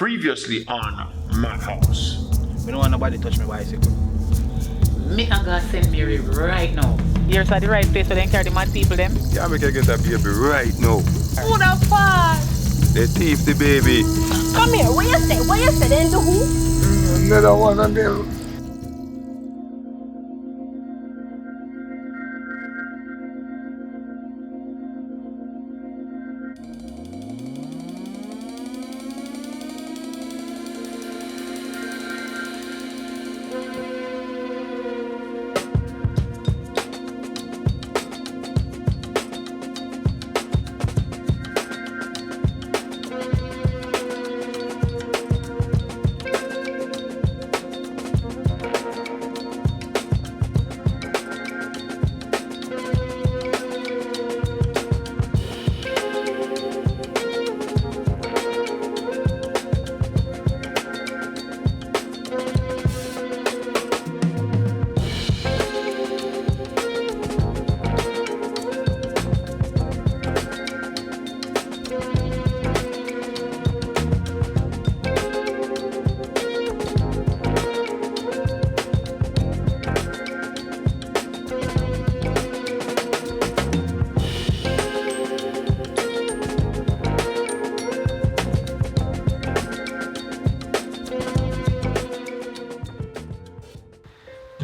Previously on my house. We don't want nobody touch my bicycle. Me and God send Mary right now. Here's the right place so they carry the mad people them. Yeah, we can get a baby right now. Who the fuck? They thief the baby. Come here, what you say? What you say? Then do who? Another one of them.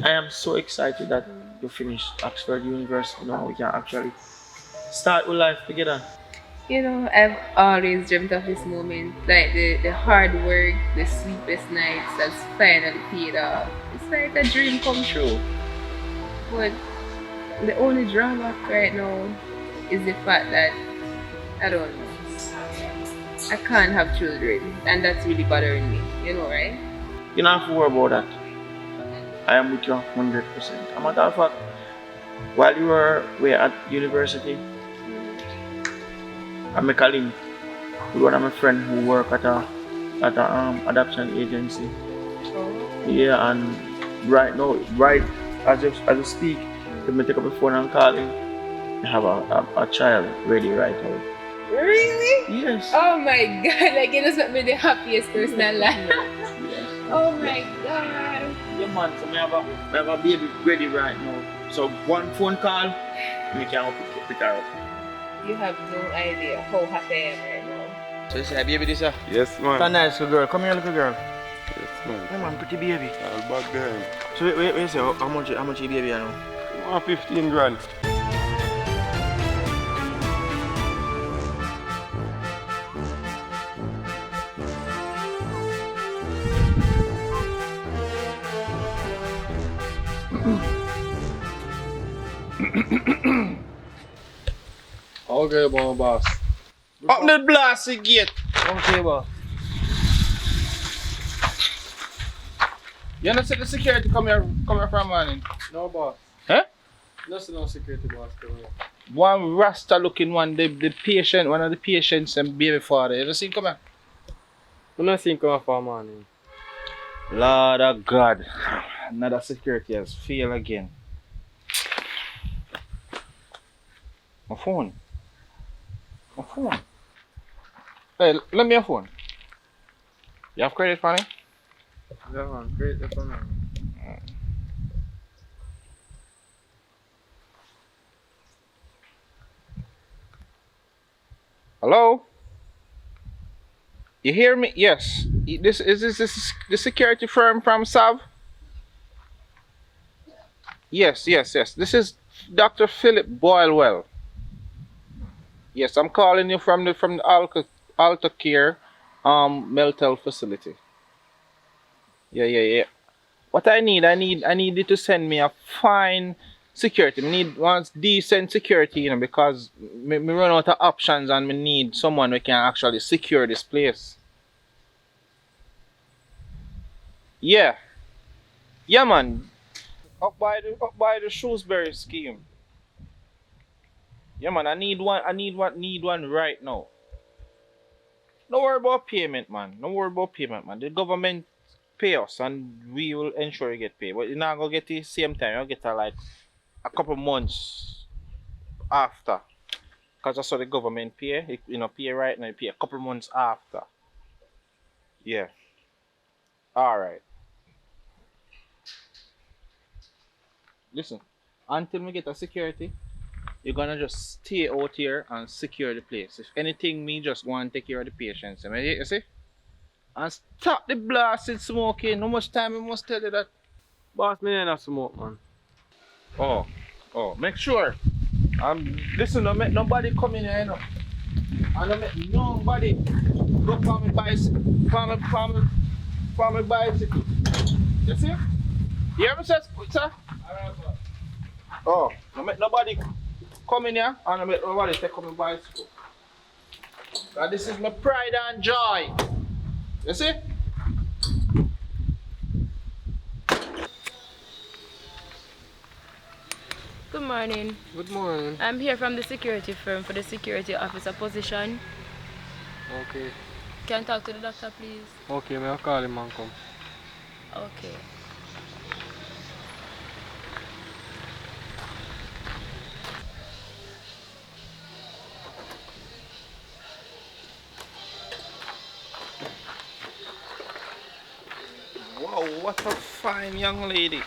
I am so excited that you finished Oxford University. Now we can actually start with life together. You know, I've always dreamt of this moment. Like the hard work, the sleepless nights has finally paid off. It's like a dream come true. But the only drawback right now is the fact that I don't know. I can't have children, and that's really bothering me. You know, right? You don't have to worry about that. I am with you 100%. A matter of fact, while you were at university, I make a link with one of my friends who work at a adoption agency. Oh. Yeah, and right now, right as you speak, let me take up the phone and call him. I have a child ready right now. Really? Yes. Oh my god, like it just made me the happiest person alive. Oh my god. Yeah man, so I have a baby ready right now. So one phone call, we can pick her up. You have no idea how happy I am right now. So you say, baby, this Yes, man. a nice little girl. Come here, little girl. Yes, man. Come on, pretty baby. I'll back behind. So wait, you say, how much your baby are now? 15 grand. Okay, boss. Up the blasted gate. Okay, boss. You understand the security come here from morning? No, boss. Huh? No security boss come here. One rasta looking one, the patient, one of the patients and baby father. You ever seen come here? I'm not seeing come from morning. Lord of God. Another security has failed again. My phone. Hey, let me your phone. You have credit for me? Yeah, man. Great, that's on. Hello? You hear me? Yes. This is the security firm from Sav? Yes. This is Dr. Philip Boylewell. Yes, I'm calling you from the Alta Care mental facility. Yeah. What I need you to send me a fine security. I need one decent security, you know, because me run out of options and me need someone who can actually secure this place. Yeah, man. Up by the Shrewsbury scheme. Yeah, man. I need one right now. Don't worry about payment, man. The government pay us and we will ensure you get paid. But you're not gonna get the same time. You'll get like a couple months after. Because that's what the government pay. You know, pay right now, you pay a couple months after. Yeah. All right. Listen. Until we get a security, you're gonna just stay out here and secure the place. If anything, me just go and take care of the patients. You see? And stop the blasted smoking. How much time I must tell you that? Boss, me ain't a smoke, man. Oh, make sure. Listen, don't make nobody come in here, you know. And don't make nobody go for me bicycle. For me bicycle. You see? You hear me, sir? Oh, don't make nobody come in here and don't make nobody take on my bicycle. Now this is my pride and joy. You see? Good morning. Good morning. I'm here from the security firm for the security officer position. Okay. Can I talk to the doctor, please? Okay, may I call him and come? Okay. Wow, what a fine young lady.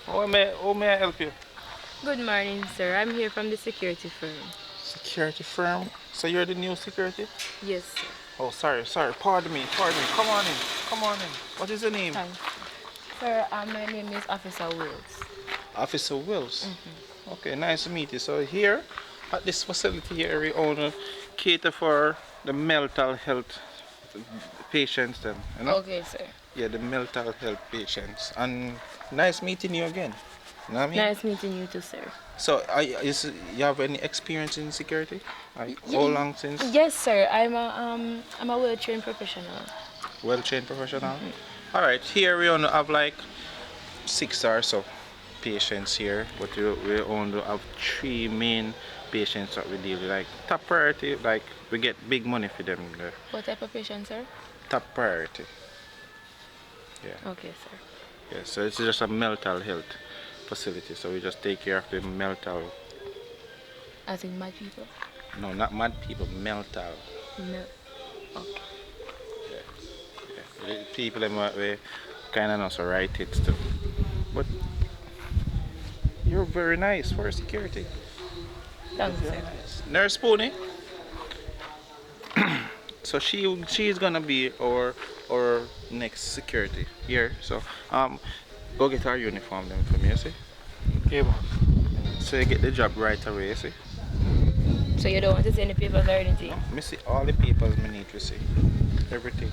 How may I help you? Good morning, sir. I'm here from the security firm. Security firm? So you're the new security? Yes, sir. Oh, sorry. Pardon me. Come on in. What is your name? Thanks. Sir, my name is Officer Wills. Officer Wills. Okay, nice to meet you. So here, at this facility here, we only cater for the mental health patients then, you know? Okay, sir. Yeah, the mental health patients. And nice meeting you again. You know what I mean? Nice meeting you too, sir. So, you have any experience in security? Like, how long since? Yes, sir. I'm a well-trained professional. Well-trained professional? All right, here we only have like 6 or so patients here, but we only have 3 main patients that we deal with. Like top priority, like we get big money for them there. What type of patient, sir? Top priority. Yeah. Okay, sir. Yeah, so it's just a mental health facility, so we just take care of the mental. As in mad people? No, not mad people, mental. No. Okay. The people them we kind of know so write it stuff. But you're very nice for security. Thanks, sir. Nurse Pony. So she's gonna be our next security here. So go get our uniform then for me, you see? Okay, boss. So you get the job right away, you see? So you don't want to see any papers or anything? Me see all the papers me need to see. Everything.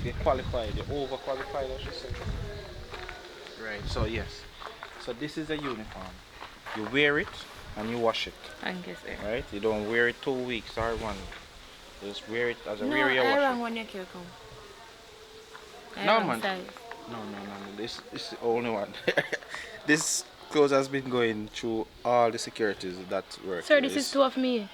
They qualified, they overqualified I should say. Right, so yes. So this is a uniform. You wear it and you wash it. Thank you, sir. Right? You don't wear it 2 weeks or 1 week. You just wear it as a No, wear your I wash wrong it. when you care come. No, wrong man. size. No. This is the only one. This clothes has been going through all the securities that work. Sir, this is 2 of me.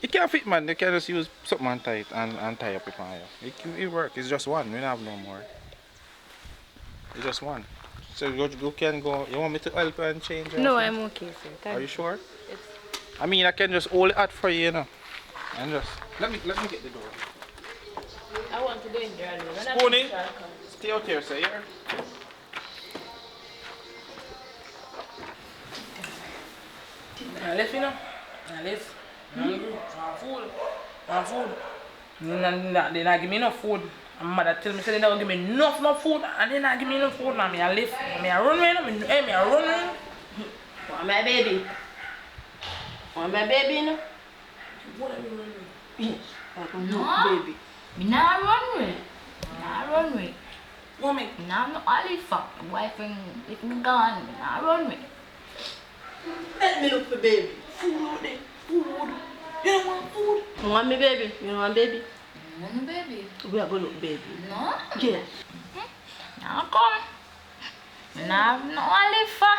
It can't fit, man. You can just use something and tie it and tie up it on you. It work. It's just one. We don't have no more. It's just one. So you can go. You want me to help you and change? No, everything? I'm okay, sir. Thank Are you sure? It's... I mean, I can just hold it out for you, you know. And just let me get the door. I want to go in there alone. When I Spoonie, finish, I'll come. stay out here, sir. Here. I left, you know. I left. I'm hungry. I want food. They not give me enough food. My mother tell me say they never give me enough food, and they not give me enough food. Now me I left. Me I run away. Me I run away. Want my baby? Want my baby, no? What are you running? Yes. No. Baby. Me nah run with. Nah run with. What me? Me nah no Oliver. Wife and if me gone, me nah run with. Let me look for baby. Food out there. Food. You don't want food? You want me baby? You want baby? No baby. We are going to look baby. No. Yes. Nah come. Me nah have no Oliver.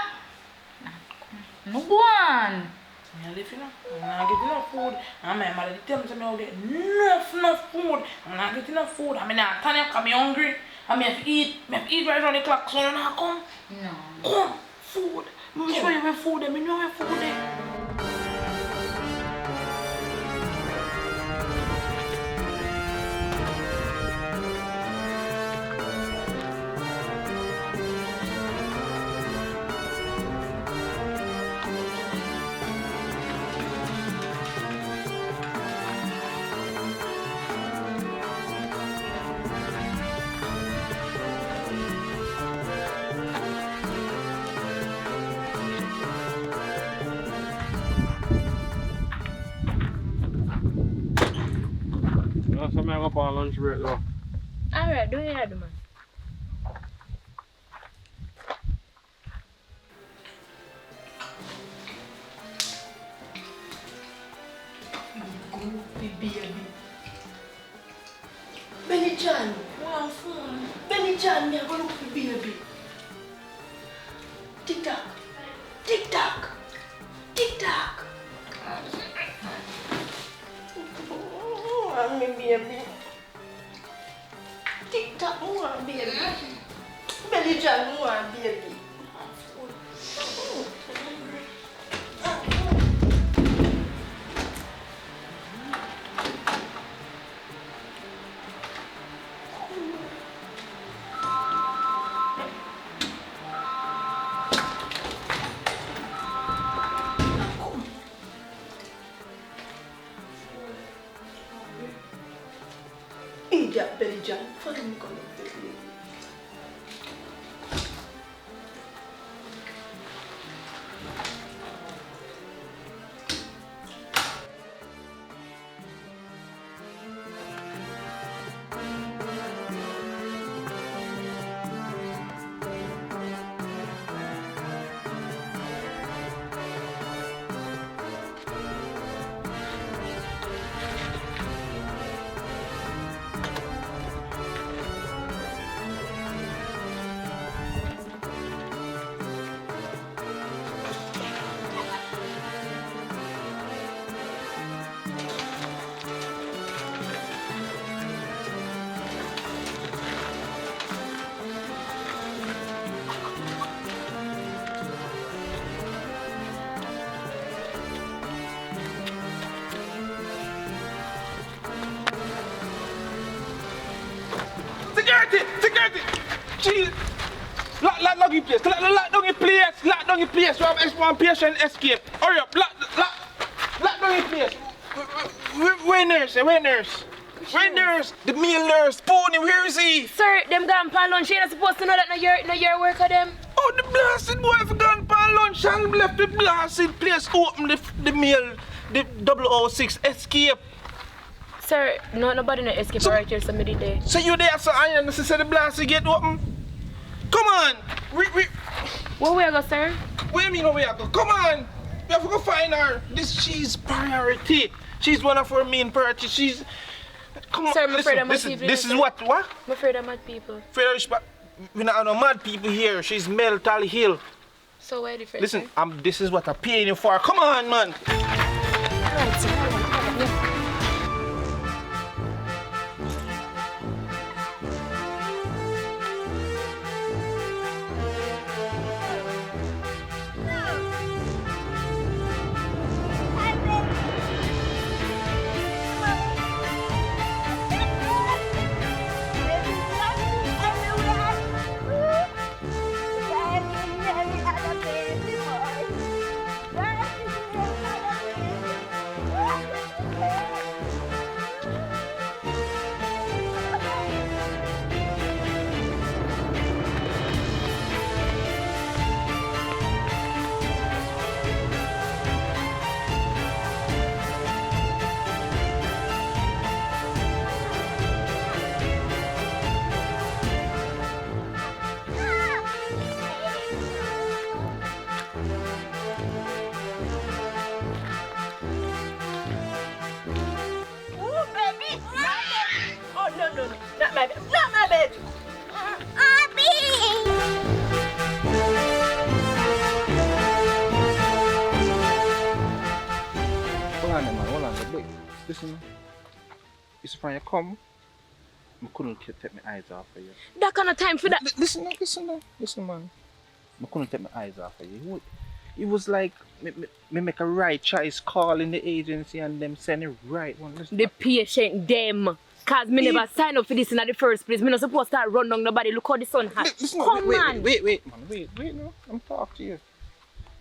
Nah come. No go on. Me I left, you know. I'm not getting enough food. And my mother tell me say me I'll get enough food. I'm not getting enough food. I mean I turn up 'cause me hungry. I mean I have to eat. I have to eat right around the clock. So you not come. No. Come. Food. Me show you where food there. Me know where food there. up on lunch break though. Alright, do it, man. Goofy baby. Benny John, one phone. Benny John, me a go look for baby. Tick tock. Tick tock. Tick tock. Oh, me baby. Tick tock, one baby. Benny John, one baby. Idiot Benny John, follow me, come up with me. Security! Jeez! Lock down your place! Lock down your place! Lock down your place! You have one patient escape! Hurry up! Lock down your place! Where nurse? Where nurse? Where nurse? The meal nurse! Pony, where is he? Sir, them gone pan lunch. You're not supposed to know that no your work of them. Oh, the blasted boy have gone pan lunch and left the blasted place open the meal, the 006 escape. Sir, nobody no escape So- right here, somebody there. So you there so I and say the blasted gate open? Come on! Where we go, sir? What do you mean where we are go? Come on! We have to go find her. She's priority. She's one of our main priorities. She's... Come on, Sir, I'm afraid listen, I'm this, not is, people this is here, what? I'm afraid I'm mad people. Fair respect. We not have no mad people here. She's mentally ill. So why different? Listen, this is what I'm paying you for. Come on, man. Alright, sir. Yeah. Not my bed. Hold on, man. Hold on. Wait. Listen. It's when you come, I couldn't take my eyes off of you. That kind of time for that. Listen, man. I couldn't take my eyes off of you. It was like me make a right choice calling the agency and them sending right one. Listen, The patient them. Cause me never signed up for this in the first place. Me not supposed to run down nobody. Look how the sun hot. listen, Come on. wait, man. Wait, no. I'm talking to you.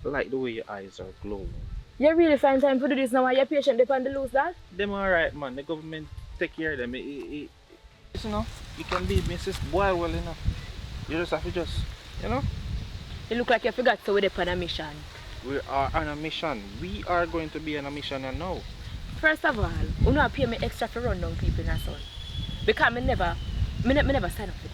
I like the way your eyes are glowing. You really find time to do this now while your patient depend on the loose that? Them alright, man. The government take care of them. Listen, no, you can leave me sis boy well enough. You just have to you know. You look like you forgot to we're on a mission. We are on a mission. We are going to be on a mission now. First of all, you know pay me extra for run down people in the sun. Because me never sign up for this.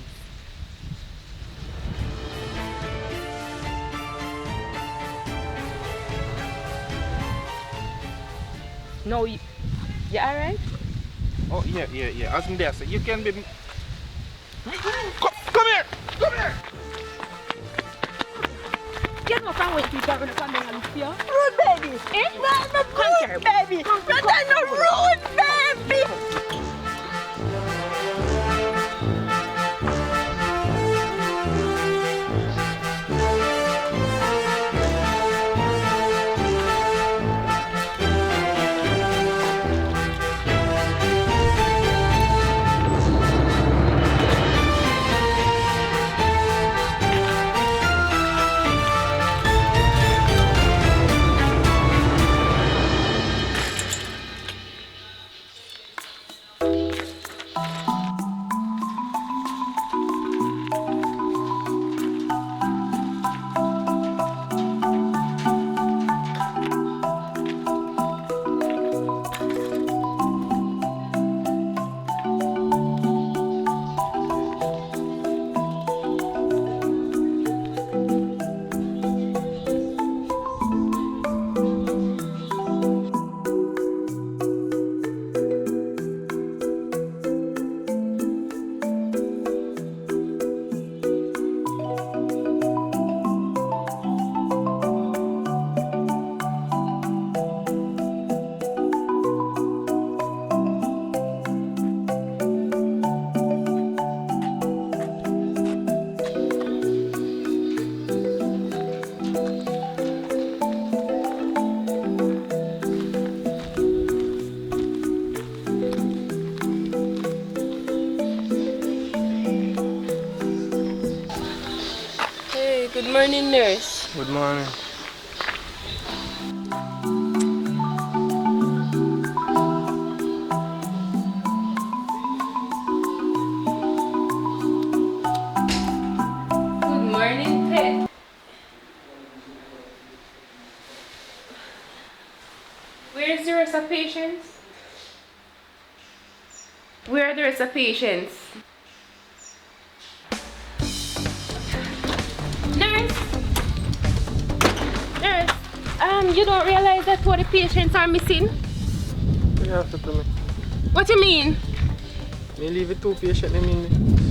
No, you alright? Oh, yeah. As in there, so you can be... Come here! Get up and wait till you run up and down and see you. Rude baby. It's not no rude baby. That's no rude baby. Good morning, nurse. Good morning. Good morning, pet. Where's the rest of patients? Where are the rest of patients? Nurse! You don't realize that what the patients are missing? What you have to tell me? What you mean? Me leave it 2 patients in me.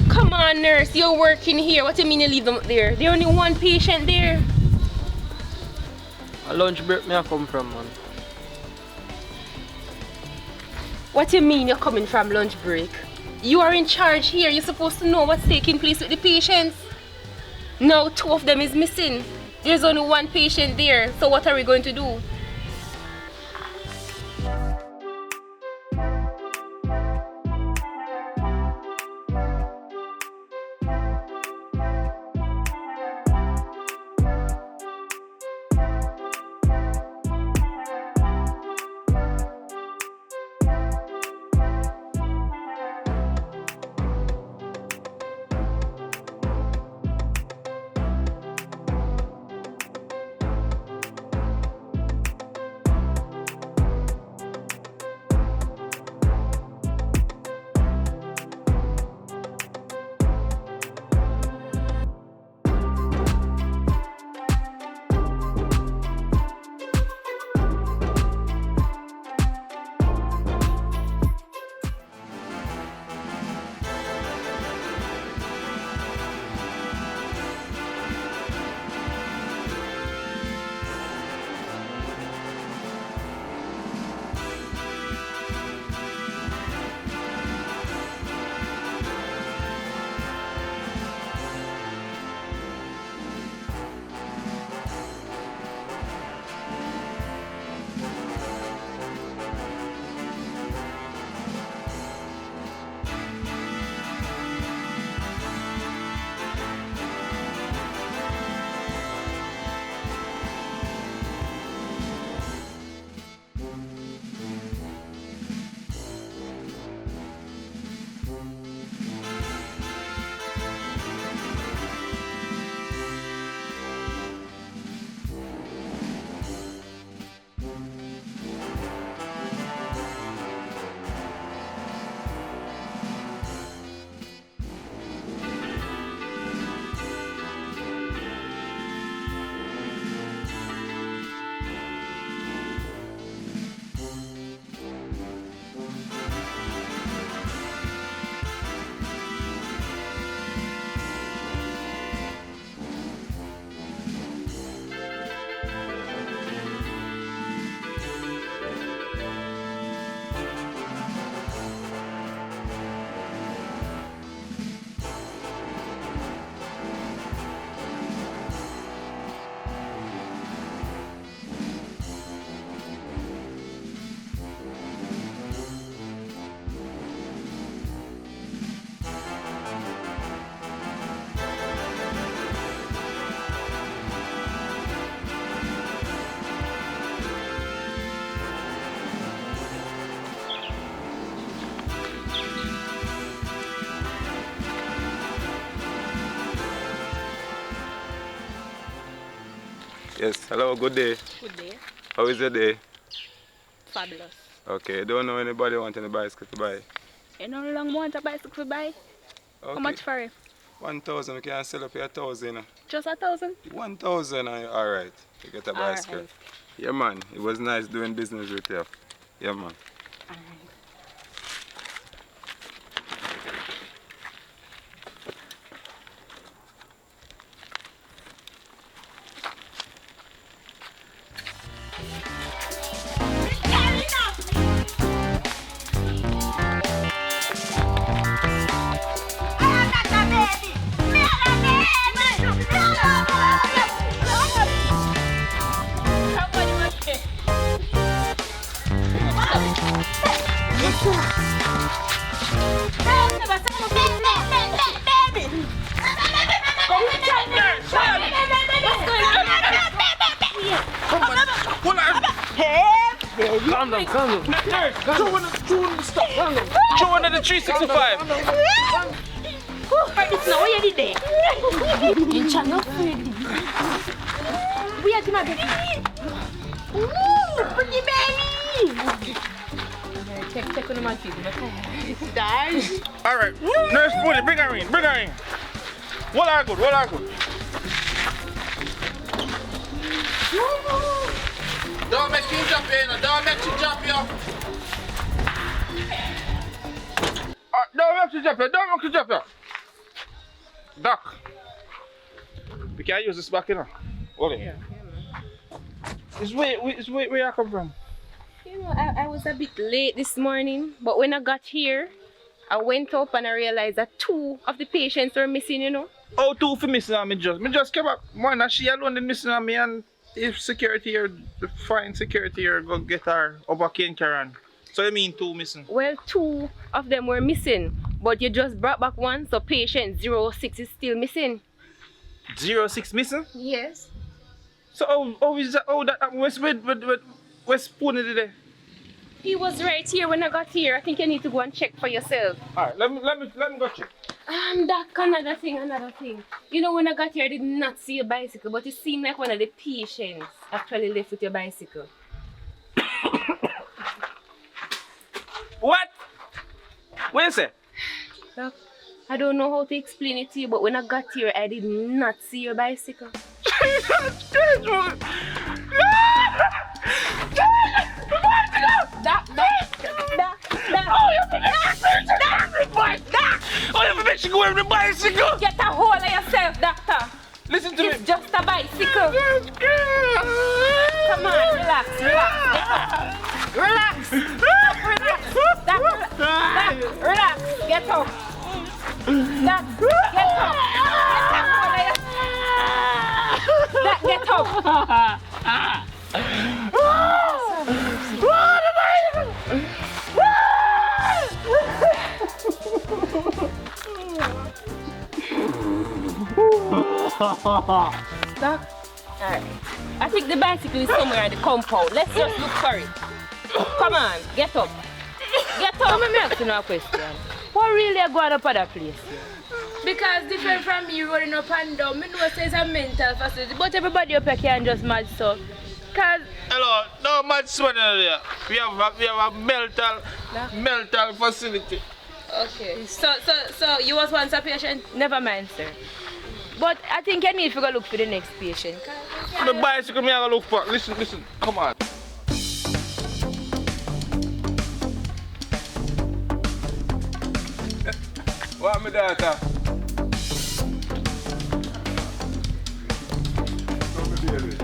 Come on, nurse, you're working here. What do you mean you leave them there? There's only 1 patient there. A lunch break me I come from, man. What do you mean you're coming from lunch break? You are in charge here. You're supposed to know what's taking place with the patients. Now 2 of them is missing. There's only 1 patient there. So what are we going to do? Yes, hello, good day. Good day. How is your day? Fabulous. Okay, don't know anybody want any bicycle to buy? You know how long want a bicycle to buy? Okay. How much for it? 1,000, we can sell up here 1,000. Just 1,000? 1,000, alright. You get a bicycle. Alright. Yeah, man, it was nice doing business with you. Yeah, man. Alright. Calm down, calm down. Show one of the 365. It's not what you did there. You channel we are gonna get pretty baby. Check on my feet. Alright, nurse Booty, bring her in. What are good. Don't make him jump in, don't make him jump here. Don't make you jump here. Doc. We can't use this back, you know. Hold it. It's where you come from? You know, I was a bit late this morning, but when I got here, I went up and I realized that 2 of the patients were missing, you know. Oh, 2 for missing on me just came up. One, and she alone did missing on me, and if security or the fine security or go get her over Ken Karan. So you mean 2 missing? Well, 2 of them were missing, but you just brought back 1, so patient 06 is still missing. 06 missing? Yes. So how is that? Oh, that where's Spoony today? He was right here when I got here. I think you need to go and check for yourself. Alright, let me go check. Doc, another thing. You know, when I got here, I did not see your bicycle, but it seemed like one of the patients actually left with your bicycle. What? What you say? Doc, I don't know how to explain it to you, but when I got here, I did not see your bicycle. Oh, you make you go with the bicycle! Get a hold of yourself, doctor. Listen to me. It's just a bicycle. Come on, relax. Relax. Doc, relax. Get up. Doc, get up. Doc, get up. Doc, alright. I think the bicycle is somewhere in the compound. Let's just look for it. Come on, get up. Get up. Let me ask you a question. What really are going up at that place? Because different from me running up and down, I know it's a mental facility, but everybody up here can just mad so. Cause Hello, no mad sweater there. We have a mental facility. okay. So you was once a patient? Never mind, sir. But I think I need to go look for the next patient. The bicycle me I gotta look for. Listen, come on. What my daughter? Come here, baby.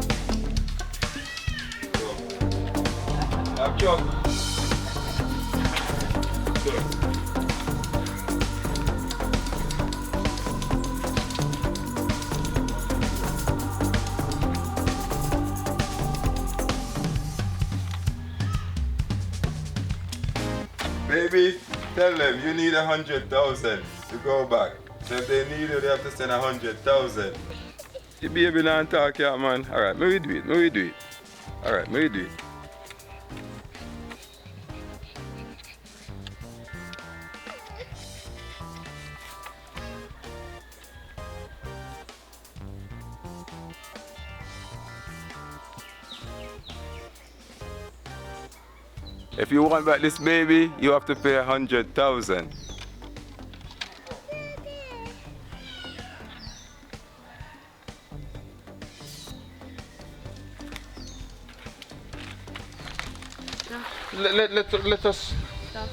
Have jug. Good. Baby, tell them you need 100,000 to go back. So if they need you, they have to send 100,000. The baby not talk yet, man. Alright, maybe do it. Alright, maybe do it. If you want back this baby, you have to pay 100,000.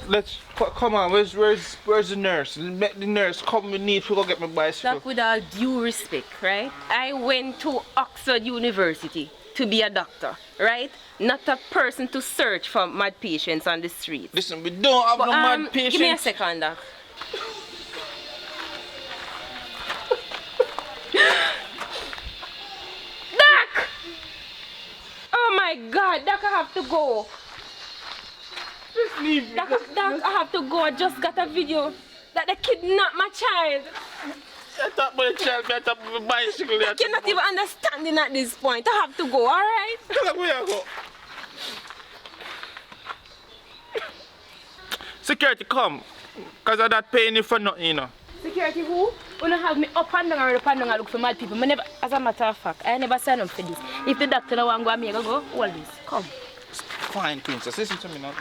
Let's come on. Where's the nurse? Let the nurse come. We need to go get my bicycle. Doc, with all due respect, right? I went to Oxford University to be a doctor, right? Not a person to search for mad patients on the street. Listen, we don't have no mad patients. Give me a second, Doc. Doc! Oh my God, Doc, I have to go. Just leave me. Doc, I have to go. I just got a video that they kidnapped my child. I thought my child, I thought my bicycle. I cannot even understand at this point. I have to go, alright? Tell them where I go. Security, come. Because I'm not paying you for nothing, you know. Security who? You don't have me up and down and look for mad people. Never, as a matter of fact, I never signed up for this. If the doctor don't want to go, me go, hold this. Come. Fine, princess. Listen to me now.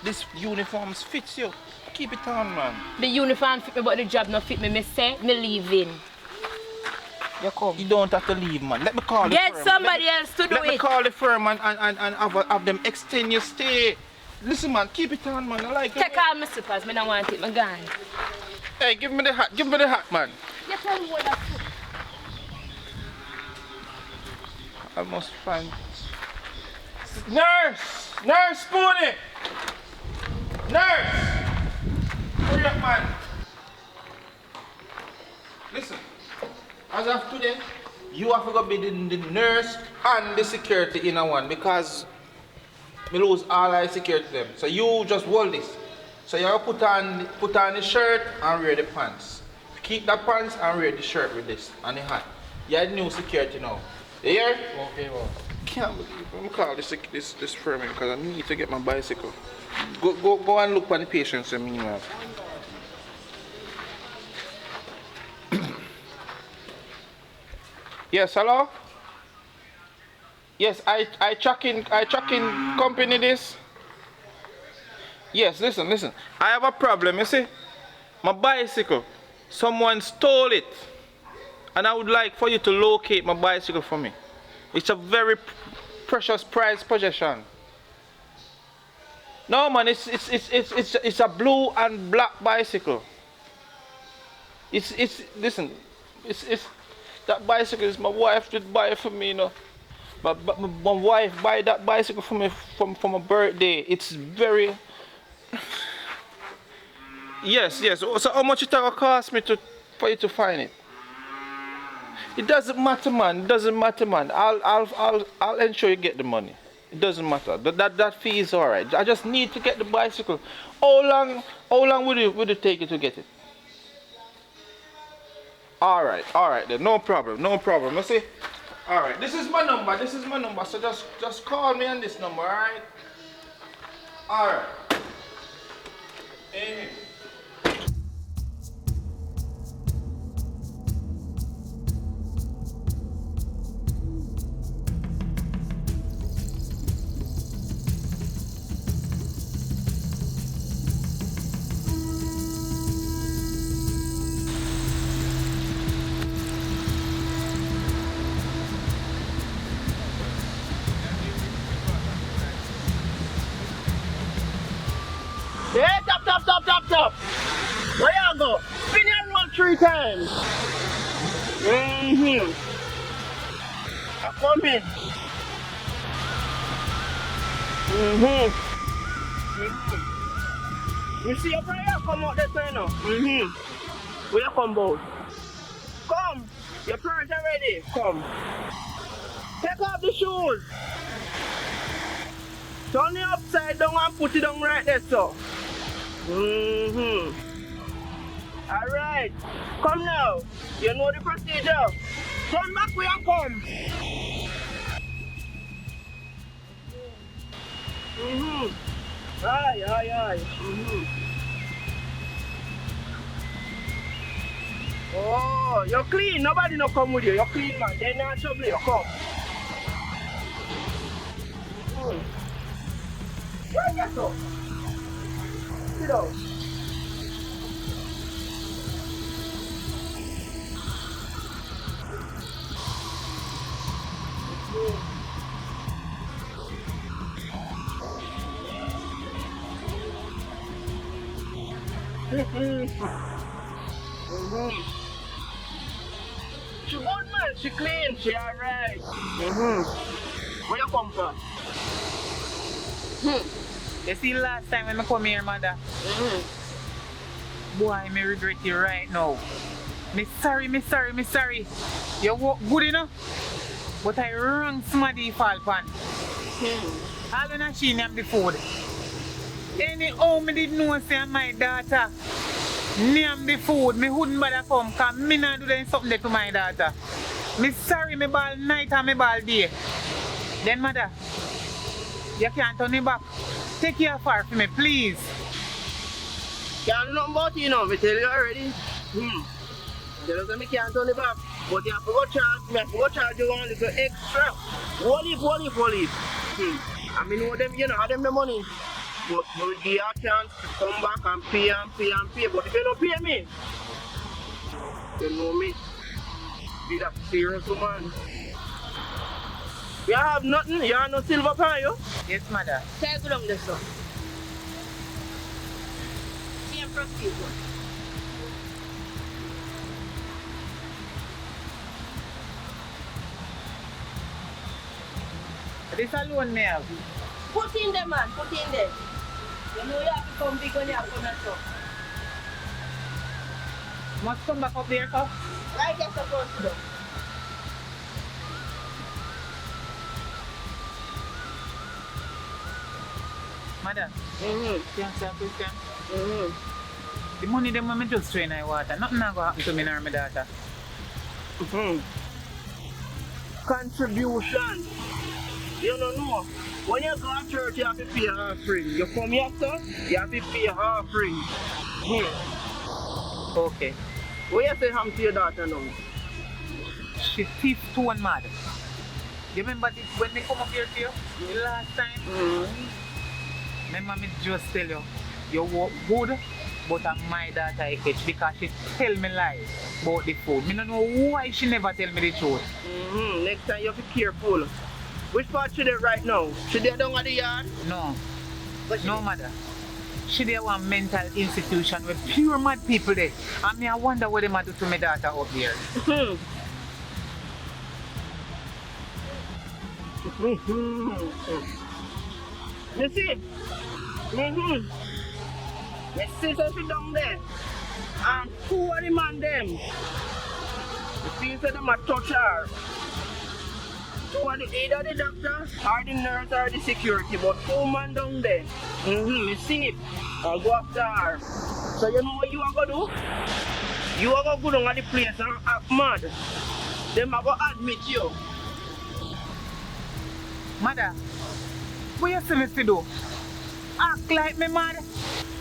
This uniform fits you. Keep it on, man. The uniform fit me, but the job not fit me. Me say, me leaving. You come. You don't have to leave, man. Let me call the Get firm. somebody else to do Let me it. call the firm and have them extend your stay. Listen, man, keep it on, man. I like it. Take all my slippers. Me don't want it. Me gone. Hey, give me the hat. Give me the hat, man. You tell me what that's for. I must find... Nurse! Nurse, Spoonie! Nurse! Hurry up, man. Listen, as of today, you have to go be the nurse and the security in a one because me lose all our security them. So you just hold this. So you have to put on the shirt and wear the pants. Keep the pants and wear the shirt with this and the hat. You have new security now. You hear? Okay, well. Can't believe it. I'm call this firm because I need to get my bicycle. Go and look for the patients in meanwhile. Yes, hello? Yes, I tracking company this. Yes, listen. I have a problem, you see? My bicycle. Someone stole it. And I would like for you to locate my bicycle for me. It's a very precious prized possession. No man, it's a blue and black bicycle. Listen, that bicycle is my wife did buy it for me, you know. But my wife buy that bicycle for me for my birthday. It's very yes. So how much it will cost me for you to find it? It doesn't matter, man. It doesn't matter, man. I'll ensure you get the money. It doesn't matter. That fee is alright. I just need to get the bicycle. How long would it take you to get it? Alright then. No problem. You see? Alright. This is my number. So just call me on this number, alright? Alright. Amen. Hey, stop. Where you go? Spin your roll 3 times. I come in. You see your prayer come out this way now. Where you come both? Come. Your parents are ready. Come. Take off the shoes. Turn it upside down and put it down right there, so. Alright. Come now. You know the procedure. Turn back where you come. Aye. Oh, you're clean. Nobody no come with you. You're clean, man. They're not trouble. You come. Right, get up. Sit down. She good, man. She clean. She alright. Where you come from? You see last time when I come here, mother? Boy, me regret you right now. Me sorry. You walk good enough, but I wrong somebody fall pan. All when I see name the food. Anyhow, me did know say my daughter name the food. Me wouldn't bother come, cause me not do them something there to my daughter. Me sorry, me ball night and me ball day. Then mother, you can't turn me back. Take care of her for me, please. Can't do nothing about it, you know. Me tell you already. Tell you that me can't turn it back. But you have to go charge. Me have to go charge you one little extra. Whole heap. I mean, know them, you know, them the money. But you give you a chance to come back and pay. But if you don't pay me, you know me. Be that serious woman. You have nothing? You have no silver pan, you? Yes, mother. Take it on this one. Same proceed one. This alone me have. Put in there, man. Put in there. You know you have to come big when you have to come and talk. Must come back up there, sir? Like you're supposed to do. Mother, can say a question? The money them when me just strain in water, nothing not gonna happen to me nor my daughter. Contribution. You don't know. When you go to church, you have to pay offering. You come here, sir, you have to pay offering. Okay. What you say ham to your daughter now? She thief too and mad. You remember this when they come up here to you the last time? Remember me just tell you, you walk good, but my daughter I catch because she tell me lies about the food. I don't know why she never tell me the truth. Next time you have to be careful. Which part she there right now? She there down at the yard? No. No, mother. She there one mental institution with pure mad people there. And me I wonder what they might do to my daughter up there. You see? You see so she down there. And two of the man them. You see so them a touch her. Two of the either the doctor or the nurse or the security, but two man down there. You see it. I'll go after her. So you know what you are gonna do? You are gonna go down at the place and act mad. Them are gonna admit you. Mother, what you say me to do? Act like me mad?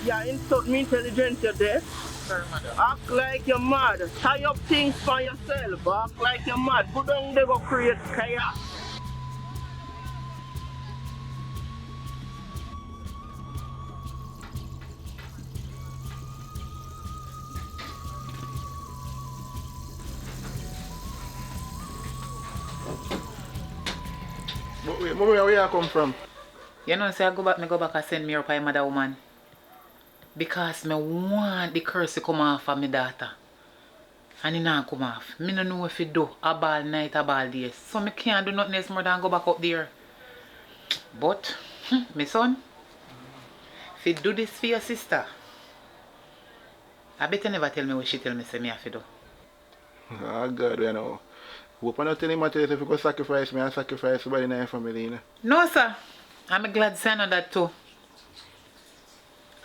Yeah, insult me intelligence you're there. Sorry, mother. Act like you're mad. Tie up things for yourself. Act like you're mad. Go down there go create chaos. But wait, mommy, where you come from? You know, say I go back and send me up by mother woman. Because me want the curse to come off of my daughter. And it not come off. Me no know if it do a ball night, a ball day. So me can't do nothing else more than go back up there. But, my son, if you do this for your sister, I better never tell me what she tell me say me have to do. Ah, God, you know. Hope I not tell him if you go sacrifice me and sacrifice somebody in your family, you know. No, sir. I'm glad to know that too.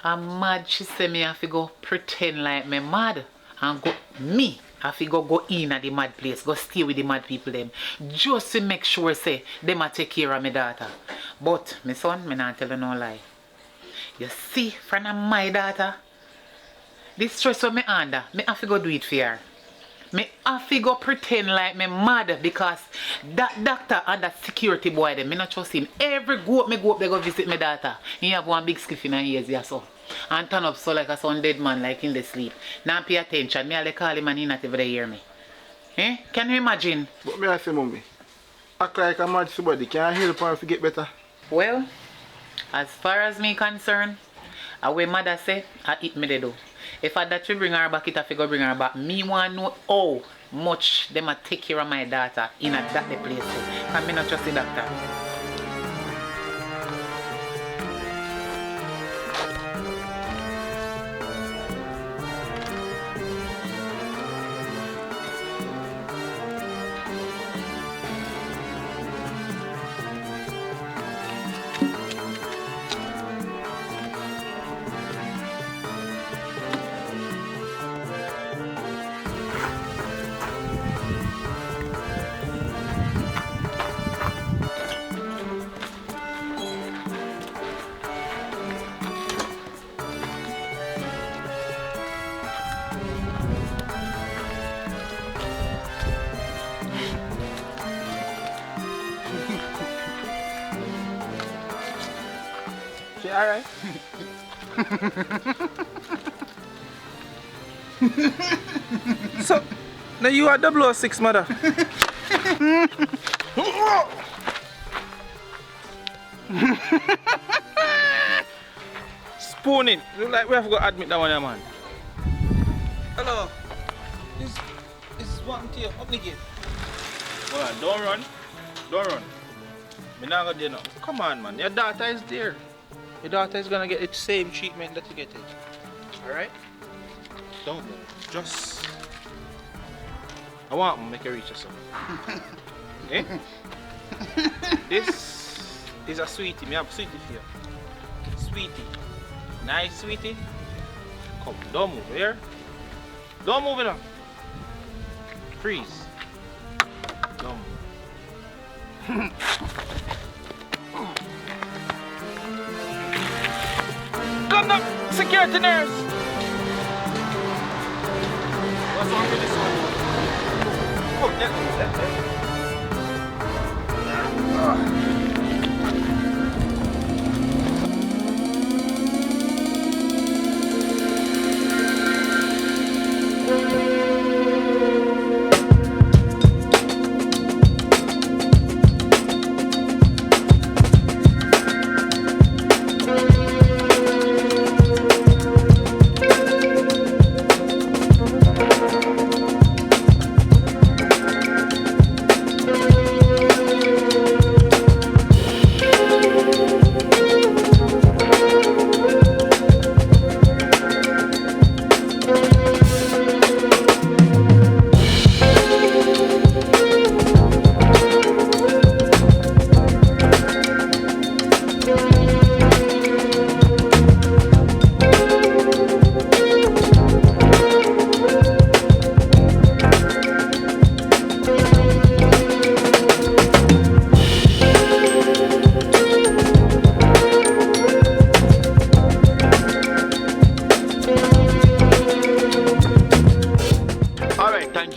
I'm mad she say me have to go pretend like me mad. And go, me have to go in at the mad place. Go stay with the mad people them. Just to make sure say them a take care of my daughter. But, my son, me not tell you no lie. You see, from my daughter, this stress what me under, me have to go do it for her. Me have to go pretend like me mad because that doctor and that security boy them, me not trust him. Every me go up they go visit my daughter. He have one big skiff in her ears, yeah, so. And turn up so like a son dead man, like in the sleep. Now pay attention, me all they call him and he not even hear me. Eh? Can you imagine? But me I say, mommy, act like a mad somebody, can I help her to get better? Well, as far as me concerned, away mother say, I eat me they do. If I that we bring her back, it have to go bring her back. Me want know how much them a take care of my daughter in a that the place. Because me not trust the doctor. She alright? So, now you are 006, mother. Spooning. Look like we have to go admit that one, yeah, man. Hello. This is one to you. Open the gate. Hold on, don't run. Don't run. Me not gonna do nothing. Come on, man. Your daughter is there. Your daughter is gonna get the same treatment that you get it. Alright? Don't do it. Just... I want to make her reach or something. Okay? This is a sweetie. Me have a sweetie for you. Sweetie. Nice sweetie. Come, don't move here. Don't move it up. Freeze. Don't move. Come now, security nurse. What's wrong with this one? Oh, yeah.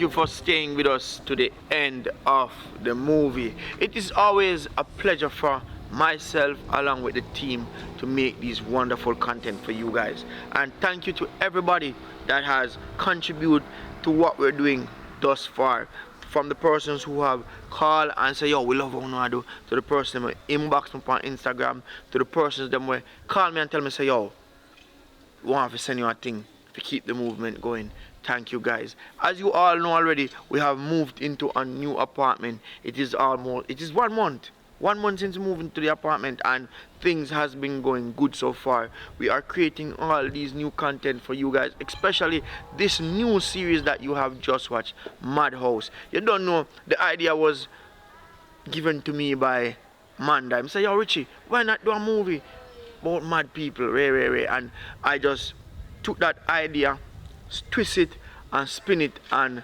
For staying with us to the end of the movie. It is always a pleasure for myself along with the team to make these wonderful content for you guys, and thank you to everybody that has contributed to what we're doing thus far, from the persons who have called and say, yo, we love what we do, to the person who inbox me on Instagram, to the persons that will call me and tell me, say, yo, we want to send you a thing to keep the movement going. Thank you guys. As you all know already, we have moved into a new apartment. It is 1 month. 1 month since moving to the apartment, and things has been going good so far. We are creating all these new content for you guys, especially this new series that you have just watched, Madhouse. You don't know, the idea was given to me by Manda. I say, yo Richie, why not do a movie about mad people, and I just took that idea, twist it and spin it and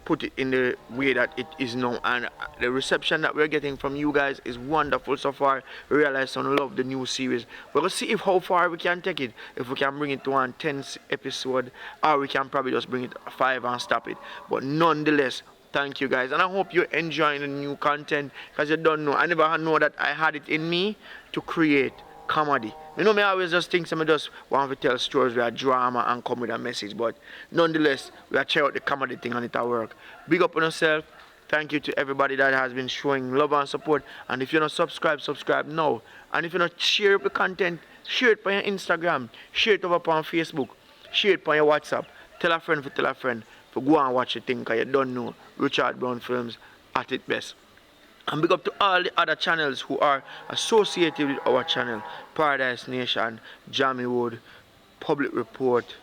put it in the way that it is now, and the reception that we're getting from you guys is wonderful so far. We realize some love the new series. We're gonna see if how far we can take it, if we can bring it to one 10th episode, or we can probably just bring it 5 and stop it. But nonetheless, thank you guys, and I hope you're enjoying the new content, because you don't know, I never know that I had it in me to create comedy. You know, me always just think some just want to tell stories where drama and come with a message, but nonetheless, we are check out the comedy thing and it'll work. Big up on yourself. Thank you to everybody that has been showing love and support. And if you're not subscribed, subscribe now. And if you're not share the content, share it on your Instagram, share it over on Facebook, share it on your WhatsApp. Tell a friend for go and watch the thing, because you don't know Richard Brown Films at its best. And big up to all the other channels who are associated with our channel: Paradise Nation, Jammy Wood, Public Report,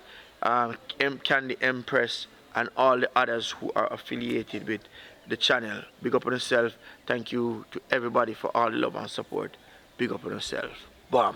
Candy Empress, and all the others who are affiliated with the channel. Big up on yourself. Thank you to everybody for all the love and support. Big up on yourself. Bam.